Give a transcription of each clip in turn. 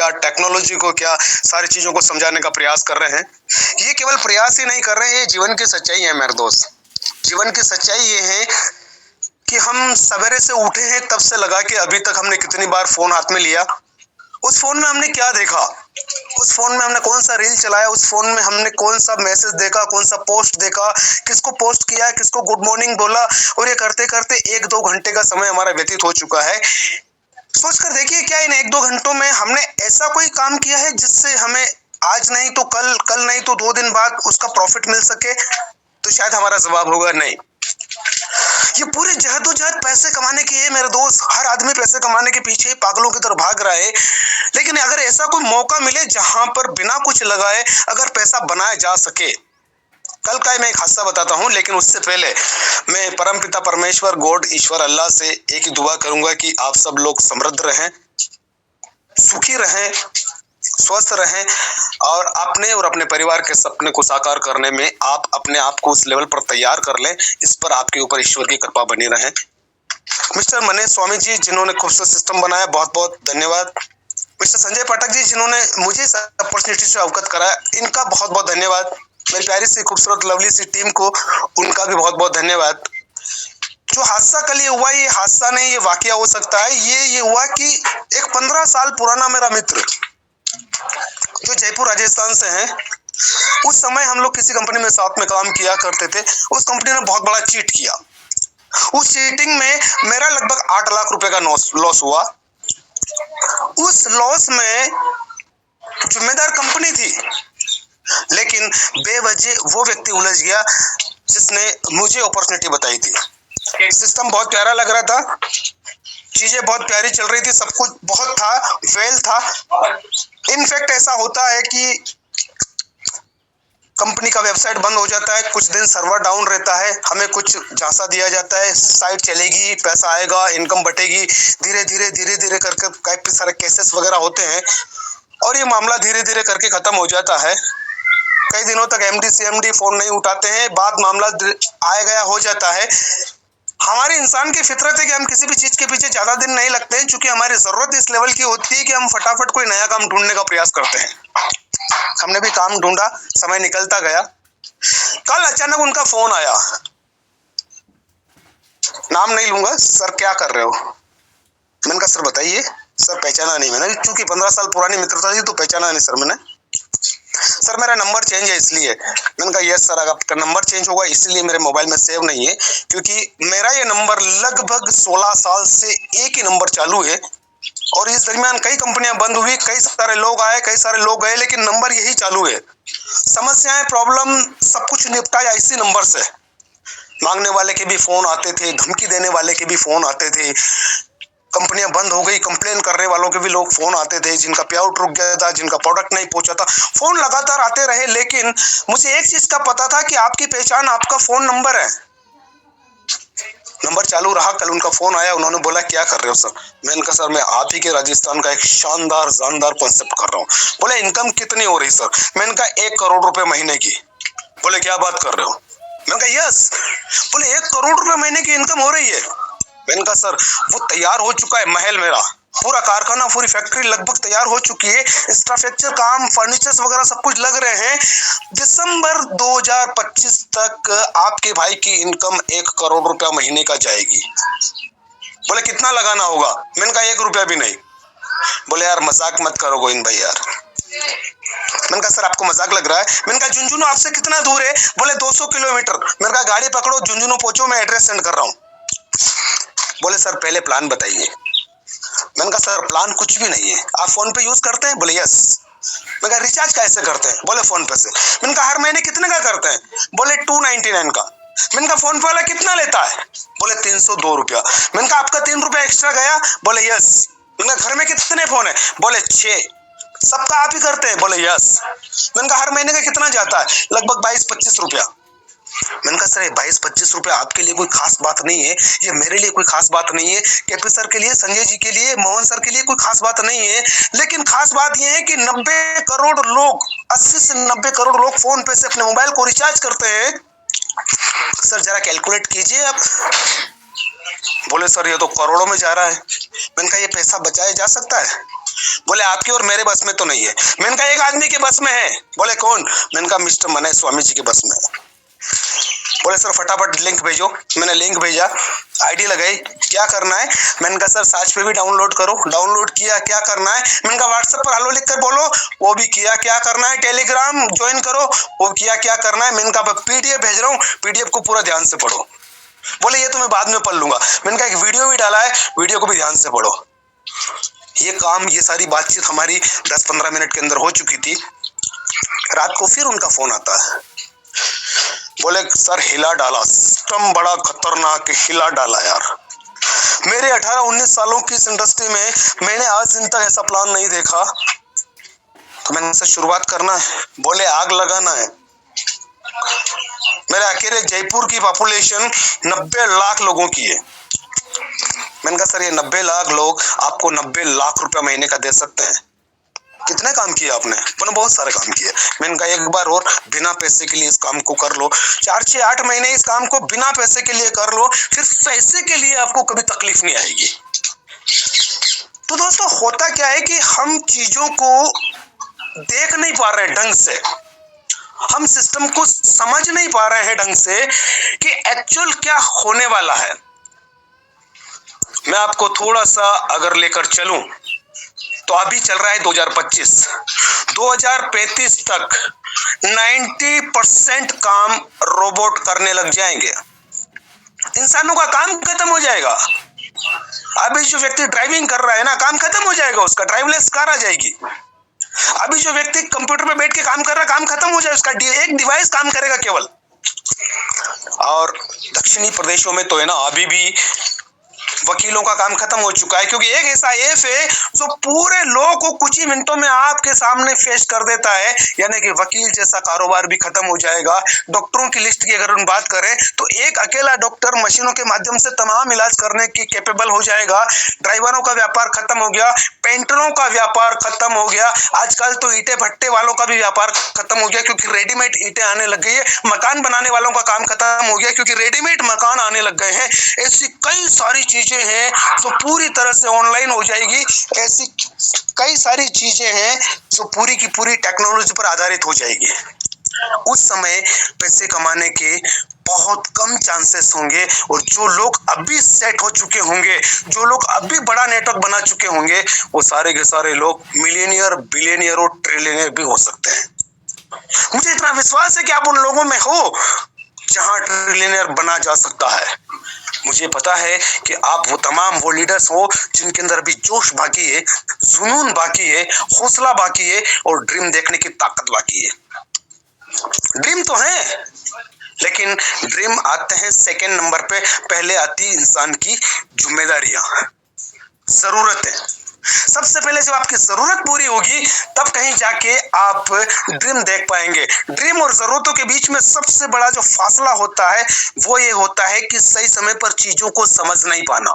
क्या, टेक्नोलॉजी को क्या, सारी चीजों को समझाने का प्रयास कर रहे हैं। ये केवल प्रयास ही नहीं कर रहे हैं, ये जीवन की सच्चाई है मेरे दोस्त। जीवन की सच्चाई ये है कि हम सवेरे से उठे हैं तब से लगा के अभी तक हमने कितनी बार फोन हाथ में लिया, उस फोन में हमने क्या देखा, उस फोन में हमने कौन सा रील चलाया, उस फोन में हमने कौन सा मैसेज देखा, कौन सा पोस्ट देखा, किसको पोस्ट किया, किसको गुड मॉर्निंग बोला, और ये करते करते 1-2 घंटे का समय हमारा व्यतीत हो चुका है। सोच कर देखिए, क्या इन 1-2 घंटों में हमने ऐसा कोई काम किया है जिससे हमें आज नहीं तो कल, कल नहीं तो 2 दिन बाद उसका प्रॉफिट मिल सके? तो शायद हमारा जवाब होगा नहीं। ये पूरी जहदोजहद पैसे कमाने की है मेरे दोस्त। हर आदमी पैसे कमाने के पीछे पागलों की तरह भाग रहा है। लेकिन अगर ऐसा कोई मौका मिले जहां पर बिना कुछ लगाए अगर पैसा बनाया जा सके, कल का मैं एक हादसा बताता हूं, लेकिन उससे पहले मैं परमपिता परमेश्वर, गॉड, ईश्वर, अल्लाह से एक ही दुआ करूंगा कि आप सब लोग समृद्ध रहें, सुखी रहें, स्वस्थ रहें और अपने और अपने परिवार के सपने को साकार करने में आप अपने आप को उस लेवल पर तैयार कर लें, इस पर आपके ऊपर ईश्वर की कृपा बनी रहे। मिस्टर मनीष स्वामी जी जिन्होंने खूबसूरत सिस्टम बनाया, बहुत बहुत धन्यवाद। मिस्टर संजय पाठक जी जिन्होंने मुझे इस अपॉर्चुनिटी से अवगत कराया, इनका बहुत बहुत धन्यवाद। मेरी प्यारी सी खूबसूरत लवली सी टीम को, उनका भी बहुत बहुत धन्यवाद। जो हादसा कल ये हुआ, ये हादसा नहीं, ये वाकया हो सकता है। ये हुआ कि एक 15 साल पुराना मेरा मित्र जो जयपुर राजस्थान से है, उस समय हम लोग किसी कंपनी में साथ में काम किया करते थे। उस कंपनी ने बहुत बड़ा चीट किया। उस चीटिंग में मेरा लगभग 8 लाख रुपए का लॉस हुआ। उस लॉस में जिम्मेदार कंपनी थी, लेकिन बेवजह वो व्यक्ति उलझ गया जिसने मुझे अपॉर्चुनिटी बताई थी। सिस्टम बहुत प्यारा लग रहा था, चीजें बहुत प्यारी चल रही थी, सब कुछ बहुत था, वेल था। इनफैक्ट ऐसा होता है कि कंपनी का वेबसाइट बंद हो जाता है, कुछ दिन सर्वर डाउन रहता है, हमें कुछ झांसा दिया जाता है, साइट चलेगी, पैसा आएगा, इनकम बढ़ेगी, धीरे धीरे करके काफी सारे केसेस वगैरह होते हैं और ये मामला धीरे धीरे करके खत्म हो जाता है। कई दिनों तक एमडी सीएमडी फोन नहीं उठाते हैं, बाद मामला आया गया हो जाता है। हमारे इंसान की फितरत है कि हम किसी भी चीज के पीछे ज्यादा दिन नहीं लगते हैं, क्योंकि हमारी जरूरत इस लेवल की होती है कि हम फटाफट कोई नया काम ढूंढने का प्रयास करते हैं। हमने भी काम ढूंढा, समय निकलता गया। कल अचानक उनका फोन आया, नाम नहीं लूंगा, सर क्या कर रहे हो? मैंने कहा सर बताइए। सर पहचाना नहीं मैंने, क्योंकि 15 साल पुरानी मित्रता थी तो पहचाना नहीं सर मैंने। सर मेरा नंबर चेंज है इसलिए। मैंने कहा यस सर, आपका नंबर चेंज होगा इसलिए मेरे मोबाइल में सेव नहीं है, क्योंकि मेरा ये नंबर लगभग 16 साल से एक ही नंबर चालू है और इस दरमियान कई कंपनियां बंद हुई, कई सारे लोग आए, कई सारे लोग गए, लेकिन नंबर यही चालू है। समस्याएं, प्रॉब्लम सब कुछ निपटाया इसी नंबर से। मांगने वाले के भी फोन आते थे, धमकी देने वाले के भी फोन आते थे, कंपनियां बंद हो गई, कंप्लेन करने वालों के भी लोग फोन आते थे, जिनका पे आउट रुक गया था, जिनका प्रोडक्ट नहीं पहुंचा था, फोन लगातार आते रहे। लेकिन मुझे एक चीज का पता था कि आपकी पहचान आपका फोन नंबर है। नंबर चालू रहा। कल उनका फोन आया, उन्होंने बोला क्या कर रहे हो सर? मैंने कहा सर मैं आप ही के राजस्थान का एक शानदार कॉन्सेप्ट कर रहा हूँ। बोले इनकम कितनी हो रही सर? मैंने कहा 1 करोड़ रुपए महीने की। बोले क्या बात कर रहे हो? मैंने कहा यस। बोले 1 करोड़ रुपए महीने की इनकम हो रही है? मैंने कहा सर वो तैयार हो चुका है महल, मेरा पूरा कारखाना, पूरी फैक्ट्री लगभग तैयार हो चुकी है, स्ट्रक्चर काम, फर्नीचर्स वगैरह सब कुछ लग रहे हैं। दिसंबर 2025 तक आपके भाई की इनकम 1 करोड़ रुपया महीने का जाएगी। बोले कितना लगाना होगा? मैंने कहा 1 रुपया भी नहीं। बोले यार मजाक मत करो गोविंद भाई यार। मैंने कहा सर आपको मजाक लग रहा है? मैंने कहा झुंझुनू आपसे कितना दूर है? बोले 200 किलोमीटर। मैंने कहा गाड़ी पकड़ो, झुंझुनू पहुंचो, मैं एड्रेस सेंड कर रहा हूँ। बोले सर पहले प्लान बताइए। मैंने कहा सर प्लान कुछ भी नहीं है। आप फोन पे यूज करते हैं? बोले यस। मैंने कहा रिचार्ज कैसे करते हैं? बोले फोन पे से। मैंने कहा हर महीने कितने का करते हैं? बोले 299 का। मैंने कहा फोन पे वाला कितना लेता है? बोले 302 रुपया। मैंने कहा आपका 3 रुपया एक्स्ट्रा गया? बोले यस। मैंने कहा घर में कितने फोन है? बोले 6। सबका आप ही करते हैं? बोले यस। मैंने कहा हर महीने का कितना जाता है? लगभग 22-25 रुपया। मैंने कहा सर 22-25 रुपए आपके लिए कोई खास बात नहीं है, ये मेरे लिए कोई खास बात नहीं है, केपी सर के लिए, संजय जी के लिए, मोहन सर के लिए कोई खास बात नहीं है, लेकिन खास बात यह है कि 90 करोड़ लोग, 80 से 90 करोड़ लोग फोन पे से अपने मोबाइल को रिचार्ज करते हैं। सर जरा कैलकुलेट कीजिए आप। बोले सर ये तो करोड़ों में जा रहा है। मैंने कहा ये पैसा बचाया जा सकता है? बोले आपकी और मेरे बस में तो नहीं है। मैंने कहा एक आदमी के बस में है। बोले कौन? मैंने कहा मिस्टर मनय स्वामी जी के बस में है। बोले सर फटाफट लिंक भेजो। मैंने लिंक भेजा, आईडी लगाई, क्या करना है? मैंने कहा सर साच पे भी डाउनलोड करो। डाउनलोड किया, क्या करना है? मैंने कहा व्हाट्सएप पर हेलो लिखकर बोलो, वो भी किया, क्या करना है? टेलीग्राम ज्वाइन करो, वो किया, क्या करना है? मैंने कहा पीडीएफ भेज रहा हूँ, पीडीएफ को पूरा ध्यान से पढ़ो। बोले ये तो मैं बाद में पढ़ लूंगा। मैंने कहा एक वीडियो भी डाला है, वीडियो को भी ध्यान से पढ़ो। ये काम, ये सारी बातचीत हमारी 10-15 मिनट के अंदर हो चुकी थी। रात को फिर उनका फोन आता है, बोले सर हिला डाला, सिस्टम बड़ा खतरनाक हिला डाला यार। मेरे 18-19 सालों की इस इंडस्ट्री में मैंने आज दिन तक ऐसा प्लान नहीं देखा। तो मैंने से शुरुआत करना है। बोले आग लगाना है। मेरे अकेले जयपुर की पॉपुलेशन 90 लाख लोगों की है। मैंने कहा सर ये 90 लाख लोग आपको 90 लाख रुपया महीने का दे सकते हैं। कितने काम किए आपने? मैंने बहुत सारे काम किए। मैंने कहा एक बार और बिना पैसे के लिए इस काम को कर लो, 4-6-8 महीने इस काम को बिना पैसे के लिए कर लो, फिर पैसे के लिए आपको कभी तकलीफ नहीं आएगी। तो दोस्तों होता क्या है कि हम चीजों को देख नहीं पा रहे हैं ढंग से, हम सिस्टम को समझ नहीं पा रहे हैं ढंग से कि एक्चुअल क्या होने वाला है। मैं आपको थोड़ा सा अगर लेकर चलूं तो अभी चल रहा है 2025, 2035 तक 90% काम रोबोट करने लग जाएंगे। इंसानों का काम खत्म हो जाएगा। अभी जो व्यक्ति ड्राइविंग कर रहा है ना, काम खत्म हो जाएगा उसका, ड्राइवलेस कार आ जाएगी। अभी जो व्यक्ति कंप्यूटर पे बैठ के काम कर रहा है, काम खत्म हो जाएगा उसका, एक डिवाइस काम करेगा केवल। और दक्षिणी प्रदेशों में तो है ना अभी भी वकीलों का काम खत्म हो चुका है, क्योंकि एक ऐसा ऐप है जो पूरे लॉ को कुछ ही मिनटों में आपके सामने पेश कर देता है। यानी कि वकील जैसा कारोबार भी खत्म हो जाएगा। डॉक्टरों की लिस्ट की अगर हम बात करें तो एक अकेला डॉक्टर मशीनों के माध्यम से तमाम इलाज करने की कैपेबल हो जाएगा। ड्राइवरों का व्यापार खत्म हो गया, पेंटरों का व्यापार खत्म हो गया, आजकल तो ईंटे भट्टे वालों का भी व्यापार खत्म हो गया क्योंकि रेडीमेड ईंटें आने लग गई है। मकान बनाने वालों का काम खत्म हो गया क्योंकि रेडीमेड मकान आने लग गए हैं। ऐसी कई सारी चीजें हैं जो पूरी तरह से ऑनलाइन हो जाएगी। ऐसी कई सारी चीजें हैं जो पूरी की पूरी टेक्नोलॉजी पर आधारित हो जाएगी। उस समय पैसे कमाने के बहुत कम चांसेस होंगे और जो लोग अभी सेट हो चुके होंगे, जो लोग अभी बड़ा नेटवर्क बना चुके होंगे, वो सारे के सारे लोग मिलियनियर, बिलियनियर और ट्रिलियनियर भी हो सकते हैं। मुझे इतना विश्वास है कि आप उन लोगों में हो जहां ट्रिलियनियर बना जा सकता है। मुझे पता है कि आप वो तमाम वो लीडर्स हो जिनके अंदर अभी जोश बाकी है, जुनून बाकी है, हौसला बाकी है और ड्रीम देखने की ताकत बाकी है। ड्रीम तो है, लेकिन ड्रीम आते हैं सेकंड नंबर पे, पहले आती इंसान की जिम्मेदारियां, जरूरतें। सबसे पहले जब आपकी जरूरत पूरी होगी तब कहीं जाके आप ड्रीम देख पाएंगे। ड्रीम और जरूरतों के बीच में सबसे बड़ा जो फासला होता है वो ये होता है कि सही समय पर चीजों को समझ नहीं पाना,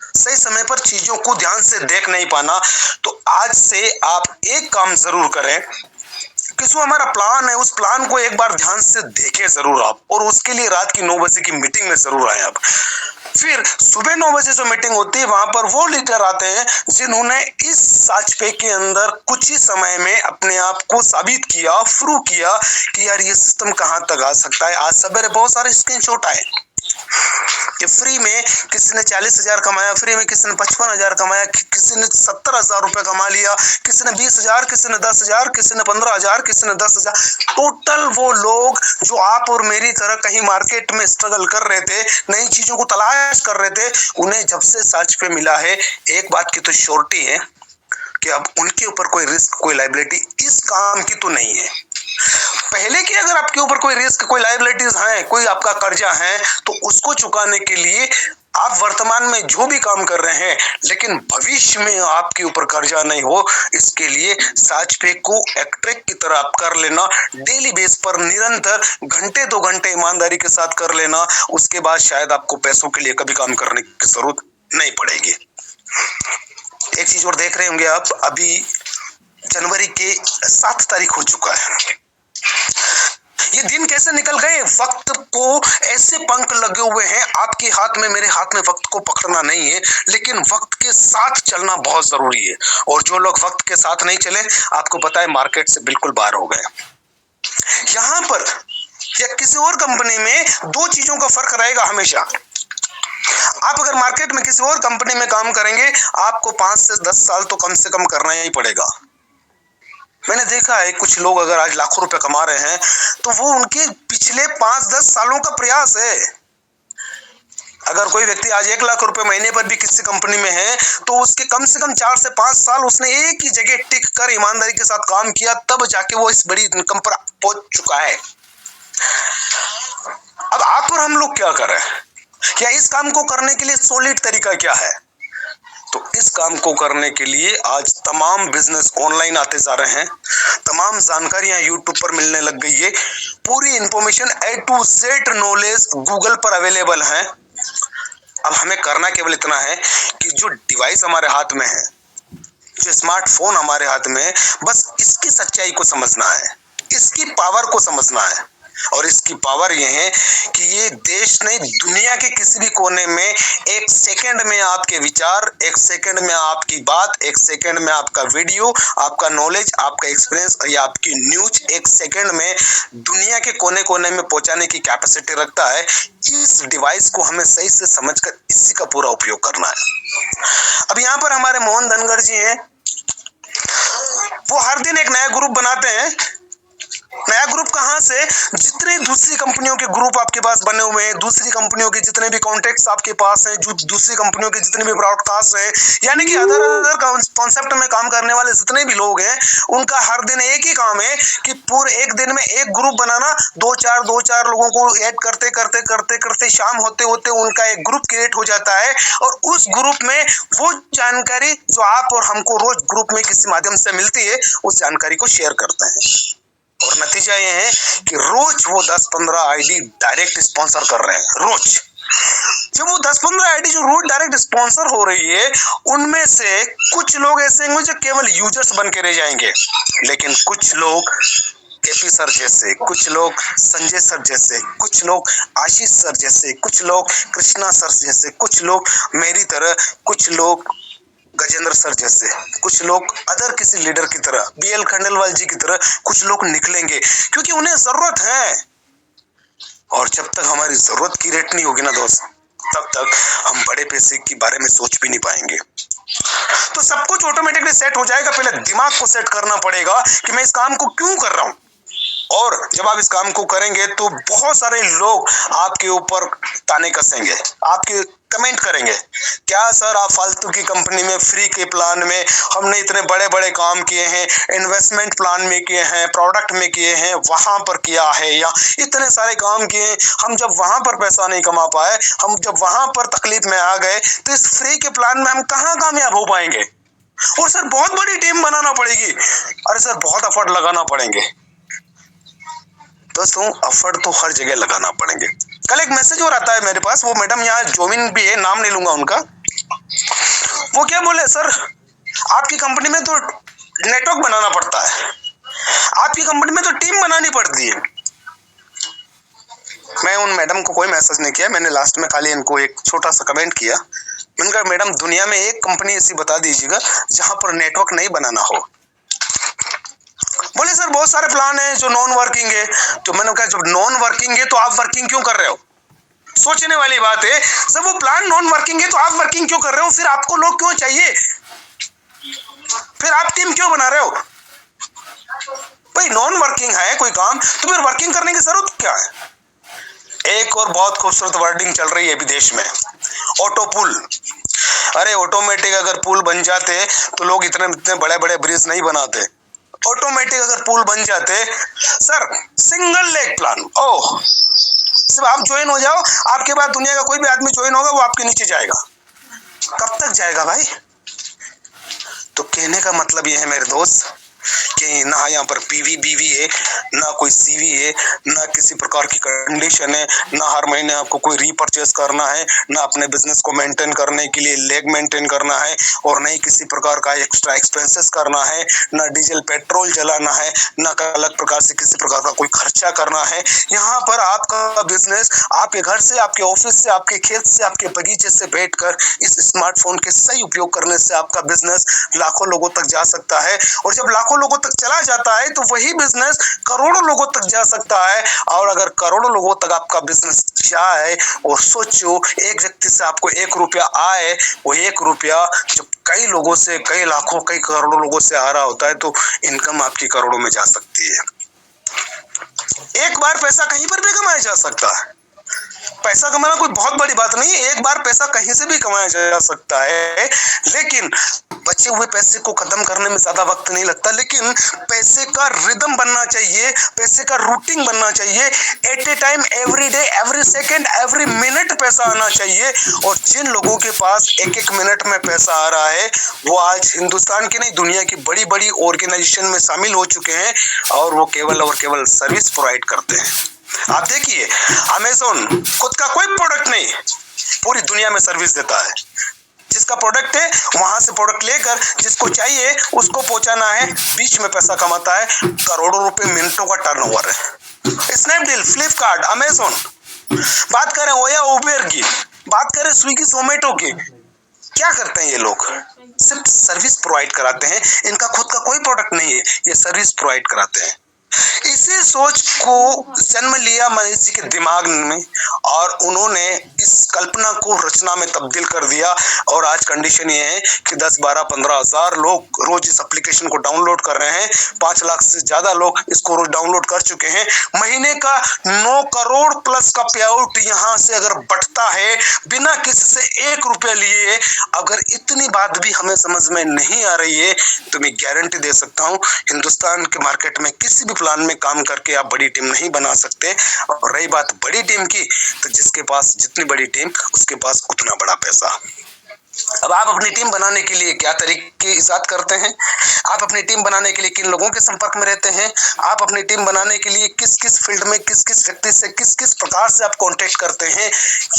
सही समय पर चीजों को ध्यान से देख नहीं पाना। तो आज से आप एक काम जरूर करें कि जो हमारा प्लान है उस प्लान को एक बार ध्यान से देखें जरूर आप, और उसके लिए रात की 9 बजे की मीटिंग में जरूर आए आप। फिर सुबह 9 बजे जो मीटिंग होती है वहां पर वो लीडर आते हैं जिन्होंने इस साचपे के अंदर कुछ ही समय में अपने आप को साबित किया, प्रूव किया कि यार ये सिस्टम कहां तक आ सकता है। आज सवेरे बहुत सारे स्क्रीनशॉट आए कि फ्री में किसी ने 40,000 कमाया, फ्री में किसी ने 55,000 कमाया, किसी ने 70,000 रुपए कमा लिया, किसी ने 20,000, किसी ने 10,000, किसी ने 15,000, किसी ने 10,000। टोटल वो लोग जो आप और मेरी तरह कहीं मार्केट में स्ट्रगल कर रहे थे, नई चीजों को तलाश कर रहे थे, उन्हें जब से साच पे मिला है एक बात की तो श्योरिटी है कि अब उनके ऊपर कोई रिस्क, कोई लायबिलिटी इस काम की तो नहीं है। पहले की अगर आपके ऊपर कोई रिस्क, कोई लायबिलिटीज है, कोई आपका कर्जा है, तो उसको चुकाने के लिए आप वर्तमान में जो भी काम कर रहे हैं, लेकिन भविष्य में आपके ऊपर कर्जा नहीं हो, इसके लिए साचपे को एक ट्रैक की तरह आप कर लेना। डेली बेस पर निरंतर घंटे 2 घंटे ईमानदारी के साथ कर लेना। उसके बाद शायद आपको पैसों के लिए कभी काम करने की जरूरत नहीं पड़ेगी। एक चीज और देख रहे होंगे आप, अभी जनवरी के 7 तारीख हो चुका है। ये दिन कैसे निकल गए, वक्त को ऐसे पंख लगे हुए हैं आपके हाथ में, मेरे हाथ में वक्त को पकड़ना नहीं है, लेकिन वक्त के साथ चलना बहुत जरूरी है। और जो लोग वक्त के साथ नहीं चले, आपको पता है मार्केट से बिल्कुल बाहर हो गए। यहां पर या किसी और कंपनी में दो चीजों का फर्क रहेगा हमेशा। आप अगर मार्केट में किसी और कंपनी में काम करेंगे, आपको 5 से 10 साल तो कम से कम करना ही पड़ेगा। मैंने देखा है कुछ लोग अगर आज लाखों रुपए कमा रहे हैं तो वो उनके पिछले 5-10 सालों का प्रयास है। अगर कोई व्यक्ति आज 1 लाख रुपए महीने पर भी किसी कंपनी में है तो उसके कम से कम 4 से 5 साल उसने एक ही जगह टिक कर ईमानदारी के साथ काम किया, तब जाके वो इस बड़ी इनकम पर पहुंच चुका है। अब आप और हम लोग क्या कर रहे हैं, क्या इस काम को करने के लिए सॉलिड तरीका क्या है? तो इस काम को करने के लिए आज तमाम बिजनेस ऑनलाइन आते जा रहे हैं, तमाम जानकारियां यूट्यूब पर मिलने लग गई है, पूरी information A to Z knowledge Google पर अवेलेबल है। अब हमें करना केवल इतना है कि जो डिवाइस हमारे हाथ में है, जो स्मार्टफोन हमारे हाथ में है, बस इसकी सच्चाई को समझना है, इसकी पावर को समझना है। और इसकी पावर यह है कि ये देश नहीं, दुनिया के किसी भी कोने में 1 सेकंड में आपके विचार, 1 सेकंड में आपकी बात, 1 सेकंड में आपका वीडियो, आपका नॉलेज, आपका एक्सपीरियंस या आपकी न्यूज 1 सेकंड में दुनिया के कोने कोने में पहुंचाने की कैपेसिटी रखता है। इस डिवाइस को हमें सही से समझकर इसी का पूरा उपयोग करना है। अब यहाँ पर हमारे मोहन धनगर जी हैं, वो हर दिन एक नया ग्रुप बनाते हैं। नया ग्रुप कहां से? जितने दूसरी कंपनियों के ग्रुप आपके पास बने हुए हैं, दूसरी कंपनियों के जितने भी कॉन्टेक्ट्स आपके पास हैं, जो दूसरी कंपनियों के जितने भी ब्रॉडकास्ट हैं, यानी कि अदर कॉन्सेप्ट में काम करने वाले जितने भी लोग हैं, उनका हर दिन एक ही काम है कि पूरे एक दिन में एक ग्रुप बनाना, 2-4 लोगों को ऐड करते करते करते करते शाम होते होते उनका एक ग्रुप क्रिएट हो जाता है। और उस ग्रुप में वो जानकारी जो आप और हमको रोज ग्रुप में किसी माध्यम से मिलती है, उस जानकारी को शेयर करते हैं। और नतीजा ये है कि रोज वो 10-15 आईडी डायरेक्ट स्पॉन्सर कर रहे हैं। रोज जब वो 10-15 आईडी जो रोज डायरेक्ट स्पॉन्सर हो रही है, उनमें से कुछ लोग ऐसे होंगे जो केवल यूजर्स बन के रह जाएंगे, लेकिन कुछ लोग केपी सर जैसे, कुछ लोग संजय सर जैसे, कुछ लोग आशीष सर जैसे, कुछ लोग कृष्णा सर जैसे, कुछ लोग मेरी तरह, कुछ लोग गजेंद्र सर जैसे, कुछ लोग अदर किसी लीडर की तरह, BL खंडेलवाल जी की तरह कुछ लोग निकलेंगे, क्योंकि उन्हें जरूरत है। और जब तक हमारी जरूरत की रेट नहीं होगी ना दोस्त, तब तक हम बड़े पैसे के बारे में सोच भी नहीं पाएंगे। तो सब कुछ ऑटोमेटिकली सेट हो जाएगा। पहले दिमाग को सेट करना पड़ेगा कि मैं इस काम को क्यों कर रहा हूं। और जब आप इस काम को करेंगे तो बहुत सारे लोग आपके ऊपर ताने कसेंगे, आपके कमेंट करेंगे, क्या सर आप फालतू की कंपनी में, फ्री के प्लान में हमने इतने बड़े बड़े काम किए हैं, इन्वेस्टमेंट प्लान में किए हैं, प्रोडक्ट में किए हैं, वहां पर किया है, या इतने सारे काम किए, हम जब वहां पर पैसा नहीं कमा पाए, हम जब वहां पर तकलीफ में आ गए, तो इस फ्री के प्लान में हम कहाँ कामयाब हो पाएंगे? और सर बहुत बड़ी टीम बनाना पड़ेगी। अरे सर बहुत एफर्ट लगाना पड़ेंगे। दोस्तों एफर्ट तो हर जगह लगाना पड़ेंगे। कल एक मैसेज और आता है मेरे पास, वो मैडम यहाँ जोमिन भी है, नाम नहीं लूंगा उनका। वो क्या बोले, सर आपकी कंपनी में तो नेटवर्क बनाना पड़ता है, आपकी कंपनी में तो टीम बनानी पड़ती है। मैं उन मैडम को कोई मैसेज नहीं किया, मैंने लास्ट में खाली इनको एक छोटा सा कमेंट किया। मैंने कहा मैडम दुनिया में एक कंपनी ऐसी बता दीजिएगा जहां पर नेटवर्क नहीं बनाना हो। बोले सर बहुत सारे प्लान हैं जो नॉन वर्किंग है। तो मैंने कहा जब नॉन वर्किंग है तो आप वर्किंग क्यों कर रहे हो? सोचने वाली बात है। जब वो प्लान नॉन वर्किंग है तो आप वर्किंग क्यों कर रहे हो? फिर आपको लोग क्यों चाहिए? फिर आप टीम क्यों बना रहे हो? भाई नॉन वर्किंग है कोई काम तो फिर वर्किंग करने की जरूरत क्या है? एक और बहुत खूबसूरत वर्डिंग चल रही है विदेश में, ऑटो पुल। अरे ऑटोमेटिक अगर पुल बन जाते तो लोग इतने बड़े बड़े ब्रिज नहीं बनाते। ऑटोमेटिक अगर पुल बन जाते, सर सिंगल लेग प्लान, ओह सिर्फ आप ज्वाइन हो जाओ, आपके बाद दुनिया का कोई भी आदमी ज्वाइन होगा वो आपके नीचे जाएगा। कब तक जाएगा भाई? तो कहने का मतलब ये है मेरे दोस्त कि ना यहाँ पर पीवी बीवी है, ना कोई सीवी है, ना किसी प्रकार की कंडीशन है, ना हर महीने आपको कोई रीपरचेस करना है, ना अपने बिजनेस को मेंटेन करने के लिए लेग मेंटेन करना है, और नहीं किसी प्रकार का एक्स्ट्रा एक्सपेंसेस करना है, ना डीजल पेट्रोल जलाना है, ना अलग प्रकार से किसी प्रकार का कोई खर्चा करना है। यहाँ पर आपका बिजनेस आपके घर से, आपके ऑफिस से, आपके खेत से, आपके बगीचे से बैठकर इस स्मार्टफोन के सही उपयोग करने से आपका बिजनेस लाखों लोगों तक जा सकता है। और जब लाखों लोगों तक चला जाता है तो वही बिजनेस करोड़ों लोगों तक जा सकता है। और अगर करोड़ों लोगों तक आपका बिजनेस जाए, और सोचो एक व्यक्ति से आपको 1 रुपया आए, वो 1 रुपया जब कई लोगों से, कई लाखों, कई करोड़ों लोगों से आ रहा होता है तो इनकम आपकी करोड़ों में जा सकती है। एक बार पैसा कहीं पर भी कमाया जा सकता है। पैसा कमाना कोई बहुत बड़ी बात नहीं है, एक बार पैसा कहीं से भी कमाया जा सकता है, लेकिन बचे हुए पैसे को खत्म करने में ज्यादा वक्त नहीं लगता। लेकिन पैसे का रिदम बनना चाहिए, पैसे का रूटीन बनना चाहिए। At a time, every day, every second, every minute पैसा आना चाहिए। और जिन लोगों के पास एक एक मिनट में पैसा आ रहा है, वो आज हिंदुस्तान की नहीं, दुनिया की बड़ी बड़ी ऑर्गेनाइजेशन में शामिल हो चुके हैं, और वो केवल और केवल सर्विस प्रोवाइड करते हैं। आप देखिए, अमेज़न खुद का कोई प्रोडक्ट नहीं, पूरी दुनिया में सर्विस देता है। जिसका प्रोडक्ट है वहां से प्रोडक्ट लेकर जिसको चाहिए उसको पहुंचाना है, बीच में पैसा कमाता है। करोड़ों रुपए मिनटों का टर्नओवर है। स्नैपडील, फ्लिपकार्ट, अमेज़न, बात करें ओया उबेर की, बात करें स्विगी जोमेटो की, क्या करते हैं ये लोग? सिर्फ सर्विस प्रोवाइड कराते हैं। इनका खुद का कोई प्रोडक्ट नहीं है, ये सर्विस प्रोवाइड कराते हैं। इसी सोच को जन्म लिया मनीष जी के दिमाग में, और उन्होंने इस कल्पना को रचना में तब्दील कर दिया। और आज कंडीशन ये है कि 10, 12, 15 हजार लोग रोज इस एप्लीकेशन को डाउनलोड कर रहे हैं। 5 लाख से ज्यादा लोग इसको रोज डाउनलोड कर चुके हैं। महीने का 9 करोड़ प्लस का पे आउट यहाँ से अगर बढ़ता है बिना किसी से 1 रुपया लिए, अगर इतनी बात भी हमें समझ में नहीं आ रही है तो मैं गारंटी दे सकता हूँ हिंदुस्तान के मार्केट में किसी भी प्लान में काम करके आप बड़ी टीम नहीं बना सकते। और रही बात बड़ी टीम की, तो जिसके पास जितनी बड़ी टीम उसके पास उतना बड़ा पैसा। अब आप अपनी टीम बनाने के लिए क्या तरीके इजाद करते हैं, आप अपनी टीम बनाने के लिए किन लोगों के संपर्क में रहते हैं, आप अपनी टीम बनाने के लिए किस किस फील्ड में किस किस व्यक्ति से किस किस प्रकार से आप कांटेक्ट करते हैं,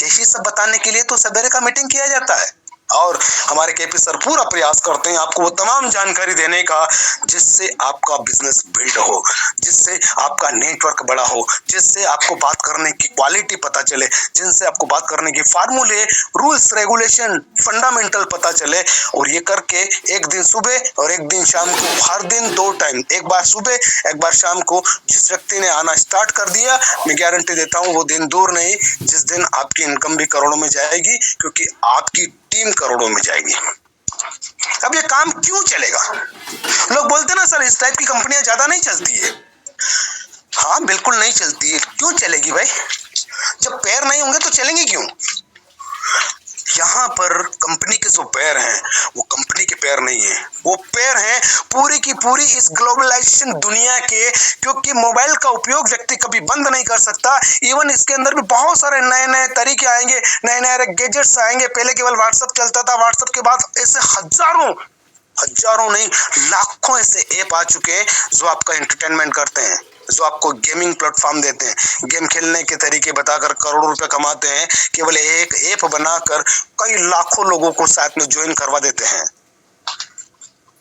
यही सब बताने के लिए तो सवेरे का मीटिंग किया जाता है। और हमारे केपी सर पूरा प्रयास करते हैं आपको वो तमाम जानकारी देने का जिससे आपका बिजनेस बिल्ड हो, जिससे आपका नेटवर्क बड़ा हो, जिससे आपको बात करने की क्वालिटी पता चले, जिनसे आपको बात करने की फार्मूले, रूल्स, रेगुलेशन, फंडामेंटल पता चले। और ये करके एक दिन सुबह और एक दिन शाम को, हर दिन 2 टाइम, एक बार सुबह एक बार शाम को, जिस व्यक्ति ने आना स्टार्ट कर दिया, मैं गारंटी देता हूँ वो दिन दूर नहीं जिस दिन आपकी इनकम भी करोड़ों में जाएगी, क्योंकि आपकी टीम करोड़ों में जाएगी। अब ये काम क्यों चलेगा? लोग बोलते ना सर इस टाइप की कंपनियां ज्यादा नहीं चलती है। हाँ बिल्कुल नहीं चलती है। क्यों चलेगी भाई? जब पैर नहीं होंगे तो चलेंगे क्यों? यहाँ पर कंपनी के जो पैर हैं वो कंपनी के पैर नहीं है, वो पैर हैं पूरी की पूरी इस ग्लोबलाइजेशन दुनिया के। क्योंकि मोबाइल का उपयोग व्यक्ति कभी बंद नहीं कर सकता। इवन इसके अंदर भी बहुत सारे नए नए तरीके आएंगे, नए नए गैजेट्स आएंगे। पहले केवल व्हाट्सएप चलता था, व्हाट्सएप के बाद ऐसे हजारों नहीं लाखों ऐसे ऐप आ चुके हैं जो आपका एंटरटेनमेंट करते हैं, जो आपको गेमिंग प्लेटफॉर्म देते हैं, गेम खेलने के तरीके बताकर करोड़ों रुपए कमाते हैं। केवल एक ऐप बनाकर कई लाखों लोगों को साथ में ज्वाइन करवा देते हैं।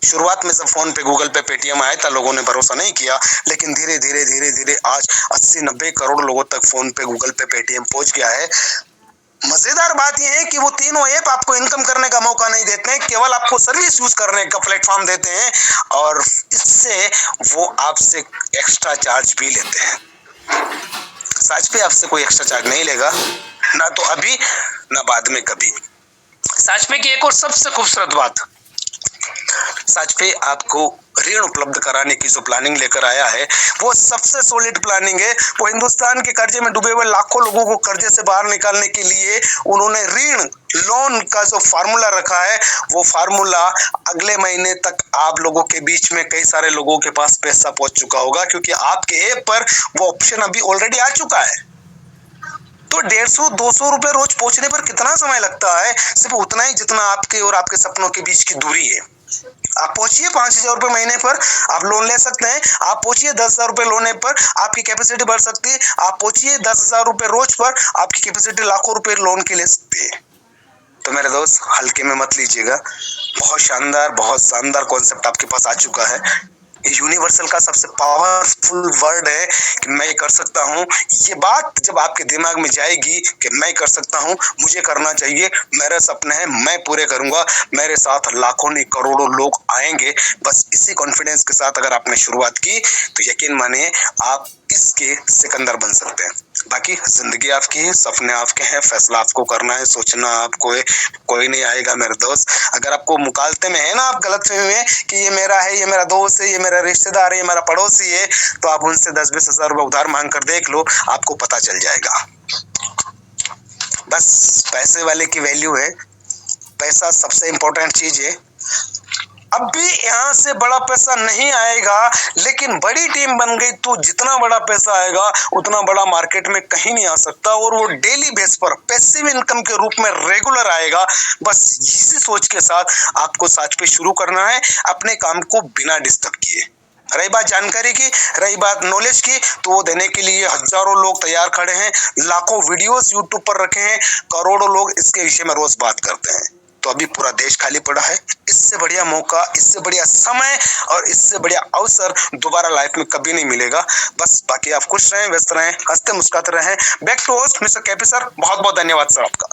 शुरुआत में जब फोन पे, गूगल पे, पेटीएम आया था लोगों ने भरोसा नहीं किया, लेकिन धीरे धीरे आज 80-90 करोड़ लोगों तक फोन पे, गूगल पे, पेटीएम पहुंच गया है। मजेदार बात यह है कि वो तीनों ऐप आपको इनकम करने का मौका नहीं देते हैं, केवल आपको सर्विस यूज करने का प्लेटफॉर्म देते हैं, और इससे वो आपसे एक्स्ट्रा चार्ज भी लेते हैं। सच पे आपसे कोई एक्स्ट्रा चार्ज नहीं लेगा, ना तो अभी ना बाद में कभी। सच पे की एक और सबसे खूबसूरत बात, सच पे आपको ऋण उपलब्ध कराने की जो प्लानिंग लेकर आया है वो सबसे सॉलिड प्लानिंग है। वो हिंदुस्तान के कर्जे में डूबे हुए लाखों लोगों को कर्जे से बाहर निकालने के लिए उन्होंने ऋण लोन का जो फार्मूला रखा है, वो फार्मूला अगले महीने तक आप लोगों के बीच में कई सारे लोगों के पास पैसा पहुंच चुका होगा, क्योंकि आपके ऐप पर वो ऑप्शन अभी ऑलरेडी आ चुका है। तो 150-200 रुपए रोज पहुंचने पर कितना समय लगता है? सिर्फ उतना ही जितना आपके और आपके सपनों के बीच की दूरी है। आप पहुंचिए 5,000 रुपए महीने पर आप लोन ले सकते हैं। आप पहुंचिए 10,000 रुपए लोन पर आपकी कैपेसिटी बढ़ सकती है। आप पहुंचिए 10,000 रुपए रोज पर आपकी कैपेसिटी लाखों रुपए लोन के ले सकती है। तो मेरे दोस्त हल्के में मत लीजिएगा। बहुत शानदार कॉन्सेप्ट आपके पास आ चुका है। यूनिवर्सल का सबसे पावरफुल वर्ड है कि मैं कर सकता हूँ। ये बात जब आपके दिमाग में जाएगी कि मैं कर सकता हूँ, मुझे करना चाहिए, मेरे सपने हैं, मैं पूरे करूंगा, मेरे साथ लाखों नहीं करोड़ों लोग आएंगे, बस इसी कॉन्फिडेंस के साथ अगर आपने शुरुआत की तो यकीन मानिए आप इसके सिकंदर बन सकते हैं। बाकी जिंदगी आपकी है, सपने आपके हैं, फैसला आपको करना है, सोचना आपको है, कोई नहीं आएगा मेरे दोस्त। अगर आपको मुकालते में है ना, आप गलतफहमी में कि ये मेरा है, ये मेरा दोस्त है, ये मेरा रिश्तेदार है, ये मेरा पड़ोसी है, तो आप उनसे 10-20 हजार रुपए उधार मांग कर देख लो, आपको पता चल जाएगा। बस पैसे वाले की वैल्यू है, पैसा सबसे इंपॉर्टेंट चीज है। अब भी यहाँ से बड़ा पैसा नहीं आएगा, लेकिन बड़ी टीम बन गई तो जितना बड़ा पैसा आएगा उतना बड़ा मार्केट में कहीं नहीं आ सकता, और वो डेली बेस पर पैसिव इनकम के रूप में रेगुलर आएगा। बस इसी सोच के साथ आपको साथ पे शुरू करना है अपने काम को बिना डिस्टर्ब किए। रही बात जानकारी की, रही बात नॉलेज की, तो वो देने के लिए हजारों लोग तैयार खड़े हैं, लाखों वीडियोस यूट्यूब पर रखे हैं, करोड़ों लोग इसके विषय में रोज बात करते हैं। तो अभी पूरा देश खाली पड़ा है। इससे बढ़िया मौका, इससे बढ़िया समय और इससे बढ़िया अवसर दोबारा लाइफ में कभी नहीं मिलेगा। बस बाकी आप खुश रहें, व्यस्त रहें, हंसते मुस्कुराते रहें। Back to host mister KP sir, बहुत बहुत धन्यवाद सर आपका।